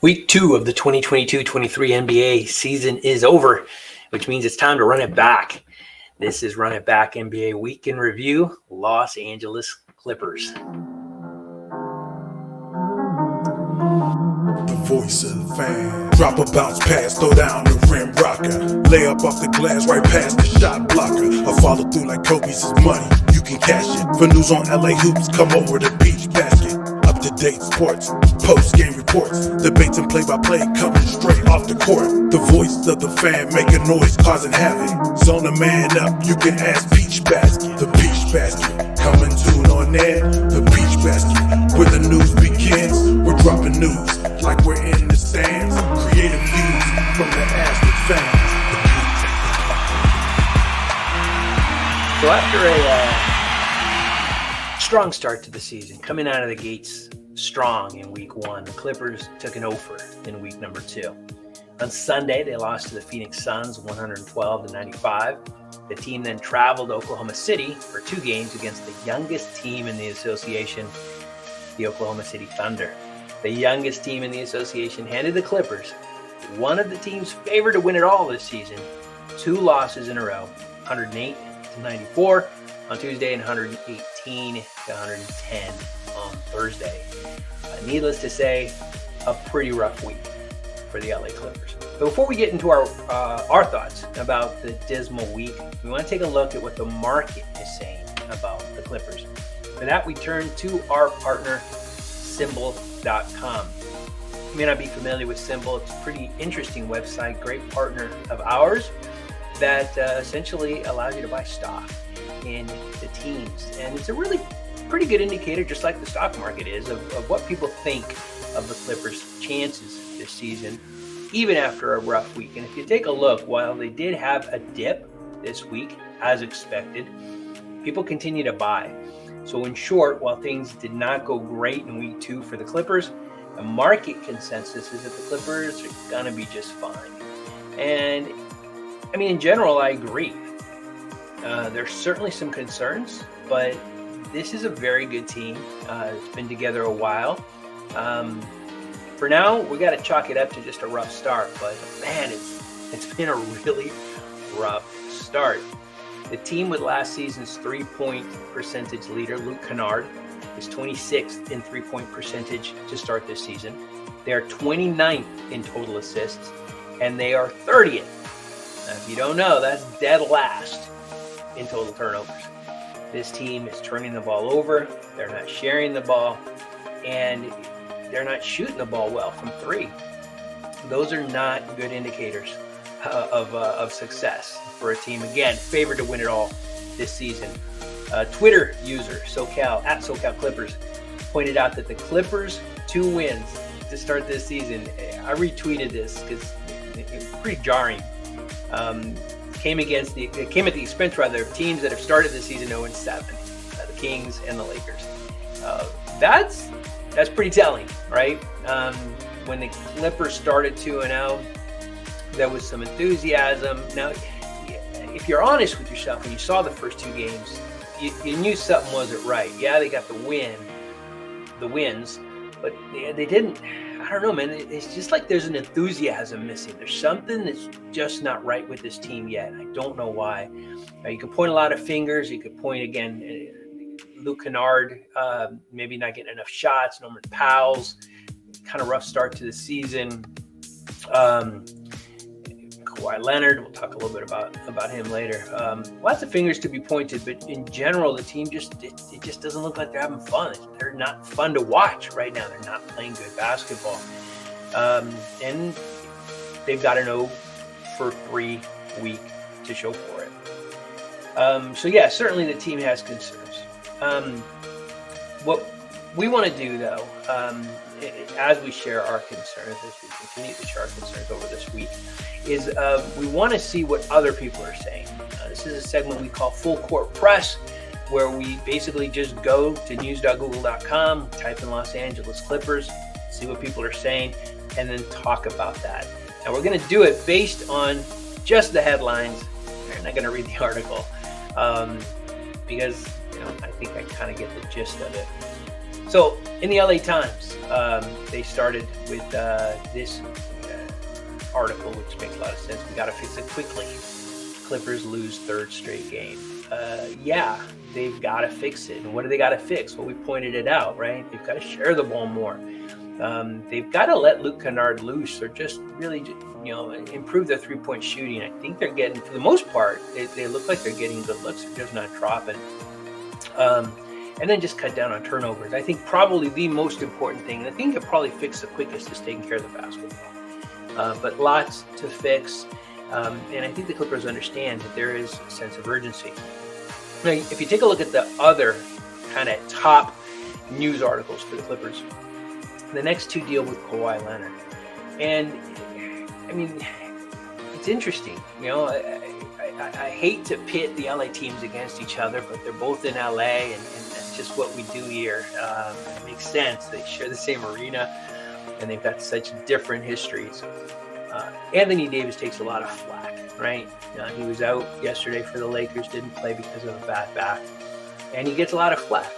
Week 2 of the 2022-23 NBA season is over, which means it's time to run it back. This is Run It Back NBA Week in Review, Los Angeles Clippers. The voice of the fan. Drop a bounce pass, throw down the rim rocker. Lay up off the glass, right past the shot blocker. I follow through like Kobe's is money, you can cash it. For news on LA Hoops, come over to Beach Basket. Up-to-date sports, post-game reports. Debates and play-by-play coming straight off the court. The voice of the fan making noise, causing havoc. Zone a man up, you can ask Peach Basket. The Peach Basket, coming tune on air. The Peach Basket, where the news begins. We're dropping news like we're in the stands. Creative views from the Aztec fans. So after a strong start to the season, coming out of the gates strong in week 1, the Clippers took an offer in week number 2. On Sunday, they lost to the Phoenix Suns 112-95. The team then traveled to Oklahoma City for 2 games against the youngest team in the association, the Oklahoma City Thunder. The youngest team in the association handed the Clippers, one of the teams favored to win it all this season, 2 losses in a row, 108-94 on Tuesday and 118-110 on Thursday. Needless to say, a pretty rough week for the LA Clippers. But before we get into our thoughts about the dismal week, we want to take a look at what the market is saying about the Clippers. For that, we turn to our partner, SimBull.com. You may not be familiar with SimBull. It's a pretty interesting website, great partner of ours that essentially allows you to buy stock in the teams. And it's a really pretty good indicator, just like the stock market is, of what people think of the Clippers' chances this season, even after a rough week. And if you take a look, while they did have a dip this week, as expected, people continue to buy. So in short, while things did not go great in week 2 for the Clippers, the market consensus is that the Clippers are going to be just fine. And I mean, in general, I agree. There's certainly some concerns, but this is a very good team. It's been together a while. For now, we got to chalk it up to just a rough start. But man, it's been a really rough start. The team with last season's 3-point percentage leader, Luke Kennard, is 26th in 3-point percentage to start this season. They are 29th in total assists, and they are 30th. Now, if you don't know, that's dead last in total turnovers. This team is turning the ball over. They're not sharing the ball, and they're not shooting the ball well from 3. Those are not good indicators of success for a team, again, favored to win it all this season. Twitter user at SoCal Clippers pointed out that the Clippers' 2 wins to start this season, I retweeted this because it's pretty jarring. Came at the expense of teams that have started the season 0-7, the Kings and the Lakers. That's pretty telling, right? When the Clippers started 2-0, there was some enthusiasm. Now, if you're honest with yourself, when you saw the first 2 games, you knew something wasn't right. Yeah, they got the wins, but they didn't. I don't know, man. It's just like there's an enthusiasm missing. There's something that's just not right with this team yet. I don't know why. You could point a lot of fingers. You could point, again, Luke Kennard, maybe not getting enough shots. Norman Powell's kind of rough start to the season. Kawhi Leonard, we'll talk a little bit about him later. Lots of fingers to be pointed, but in general, the team just doesn't look like they're having fun. They're not fun to watch right now. They're not playing good basketball. And they've got an 0-for-3 week to show for it. So yeah, certainly the team has concerns. What we want to do, though, as we share our concerns, as we continue to share our concerns over this week, is we want to see what other people are saying. This is a segment we call Full Court Press, where we basically just go to news.google.com, type in Los Angeles Clippers, see what people are saying, and then talk about that. And we're going to do it based on just the headlines. We're not going to read the article because I think I kind of get the gist of it. So in the LA Times, they started with this article, which makes a lot of sense. We got to fix it quickly. Clippers lose third straight game. Yeah, they've got to fix it. And what do they got to fix? Well, we pointed it out, right? They've got to share the ball more. They've got to let Luke Kennard loose, or just really, improve their three-point shooting. I think they're getting, for the most part, they look like they're getting good looks. They're just not dropping. And then just cut down on turnovers. I think probably the most important thing, and the thing that probably fix the quickest, is taking care of the basketball. But lots to fix. And I think the Clippers understand that there is a sense of urgency. Now, if you take a look at the other kind of top news articles for the Clippers, the next two deal with Kawhi Leonard. And, I mean, it's interesting. I hate to pit the LA teams against each other, but they're both in LA, and that's just what we do here. It makes sense. They share the same arena, and they've got such different histories. Anthony Davis takes a lot of flack, right? He was out yesterday for the Lakers, didn't play because of a bad back, and he gets a lot of flack.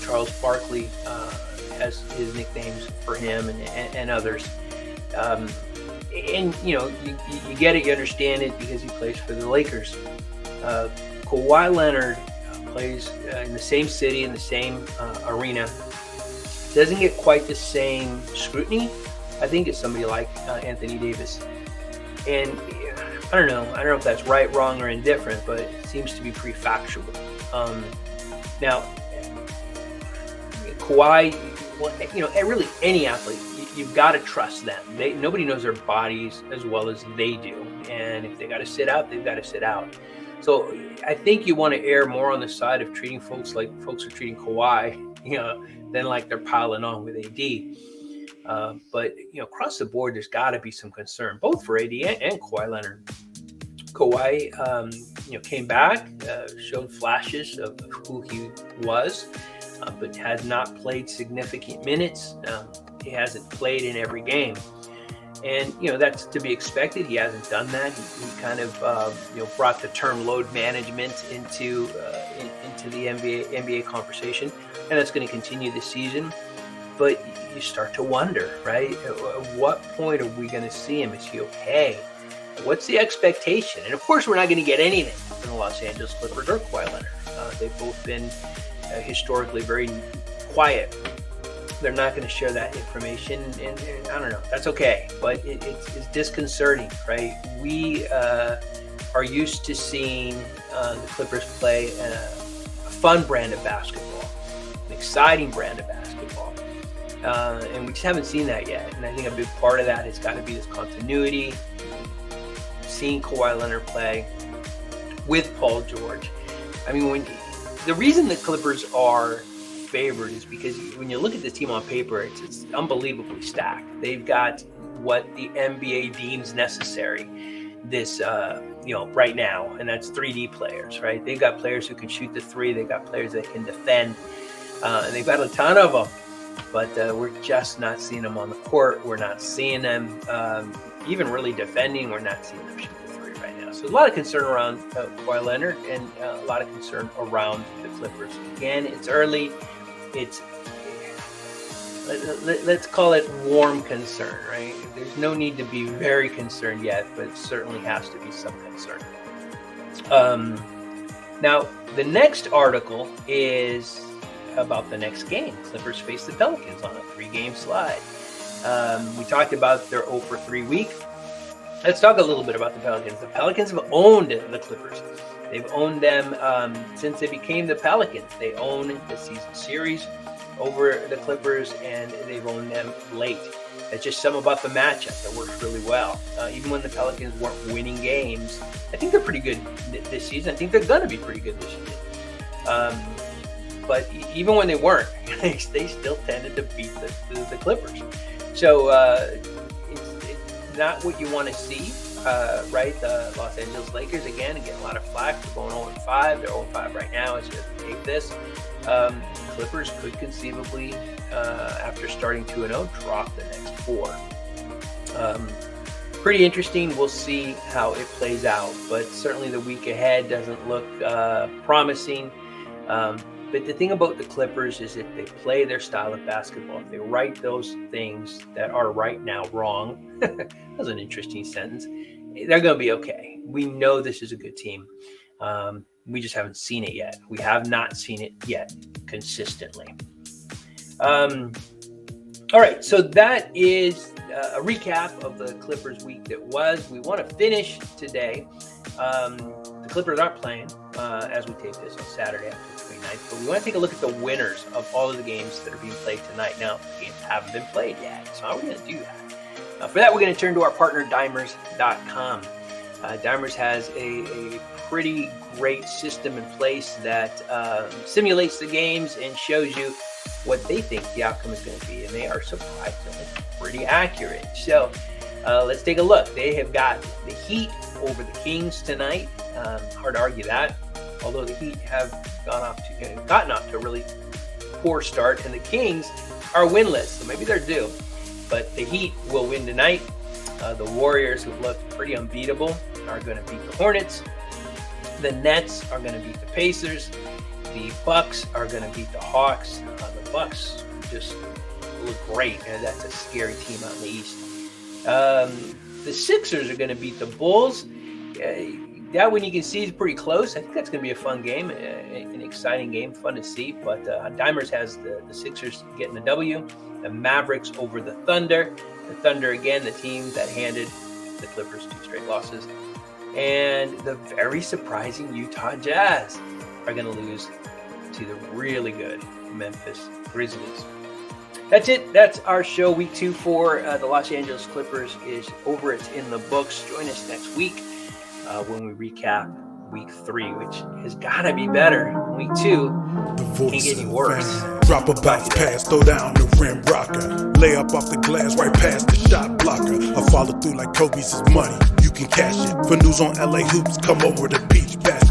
Charles Barkley has his nicknames for him and others. And you get it, you understand it, because he plays for the Lakers. Kawhi Leonard plays in the same city, in the same arena. Doesn't get quite the same scrutiny, I think, as somebody like Anthony Davis. And I don't know if that's right, wrong, or indifferent, but it seems to be pretty factual. Now, Kawhi, really any athlete, you've got to trust them. Nobody knows their bodies as well as they do. And if they got to sit out, they've got to sit out. So I think you want to err more on the side of treating folks like folks are treating Kawhi, than like they're piling on with AD. But across the board, there's got to be some concern, both for AD and Kawhi Leonard. Kawhi, came back, showed flashes of who he was, but has not played significant minutes. He hasn't played in every game, and that's to be expected. He hasn't done that. He kind of brought the term load management into the NBA conversation, and that's going to continue this season. But you start to wonder, right? At what point are we going to see him? Is he okay? What's the expectation? And of course, we're not going to get anything from the Los Angeles Clippers or Kawhi Leonard. They've both been historically very quiet. They're not going to share that information, and I don't know. That's okay, but it's disconcerting, right? We are used to seeing the Clippers play a fun brand of basketball, an exciting brand of basketball. And we just haven't seen that yet. And I think a big part of that has got to be this continuity, seeing Kawhi Leonard play with Paul George. I mean, the reason the Clippers are favored is because when you look at the team on paper, it's unbelievably stacked. They've got what the NBA deems necessary this right now, and that's 3D players, right? They've got players who can shoot the three. They've got players that can defend, and they've got a ton of them. But we're just not seeing them on the court. We're not seeing them even really defending. We're not seeing them shoot the three right now. So there's a lot of concern around Kawhi Leonard, and a lot of concern around the Clippers. Again, it's early. It's let's call it warm concern, right? There's no need to be very concerned yet, but it certainly has to be some concern. Now, the next article is about the next game. Clippers face the Pelicans on a 3-game slide. We talked about their 0-for-3 week. Let's talk a little bit about the Pelicans. The Pelicans have owned the Clippers. They've owned them since they became the Pelicans. They own the season series over the Clippers, and they've owned them late. It's just something about the matchup that works really well. Even when the Pelicans weren't winning games, I think they're pretty good this season. I think they're going to be pretty good this season. But even when they weren't, they still tended to beat the Clippers. So it's not what you want to see, right? The Los Angeles Lakers, again, get a lot of flack for going 0-5. They're 0-5 right now as you take this. Clippers could conceivably, after starting 2-0, drop the next 4. Pretty interesting. We'll see how it plays out. But certainly the week ahead doesn't look promising. But the thing about the Clippers is if they play their style of basketball, if they right those things that are right now wrong, that was an interesting sentence, they're going to be okay. We know this is a good team. We just haven't seen it yet. We have not seen it yet consistently. All right, so that is a recap of the Clippers week that was. We want to finish today. The Clippers aren't playing as we tape this on Saturday after the 29th, but we want to take a look at the winners of all of the games that are being played tonight. Now, the games haven't been played yet, so how are we going to do that? For that, we're going to turn to our partner, Dimers.com. Dimers has a pretty great system in place that simulates the games and shows you what they think the outcome is going to be, and they are surprisingly pretty accurate. So let's take a look. They have got the Heat over the Kings tonight. Hard to argue that, although the Heat have gotten off to a really poor start, and the Kings are winless, so maybe they're due. But the Heat will win tonight. The Warriors, who've looked pretty unbeatable, are going to beat the Hornets. The Nets are going to beat the Pacers. The Bucks are going to beat the Hawks. The Bucks just look great, and that's a scary team out in the East. The Sixers are going to beat the Bulls. That one you can see is pretty close. I think that's going to be a fun game, an exciting game, fun to see. But Dimers has the Sixers getting the W. The Mavericks over the Thunder. The Thunder, again, the team that handed the Clippers 2 straight losses. And the very surprising Utah Jazz are going to lose to the really good Memphis Grizzlies. That's it. That's our show. Week 2 for the Los Angeles Clippers is over. It's in the books. Join us next week when we recap Week 3, which has got to be better. Week 2 can't get any worse. Drop a bounce pass, throw down the rim rocker. Lay up off the glass right past the shot blocker. I follow through like Kobe's is money. You can cash it. For news on LA Hoops, come over to Beach Basket.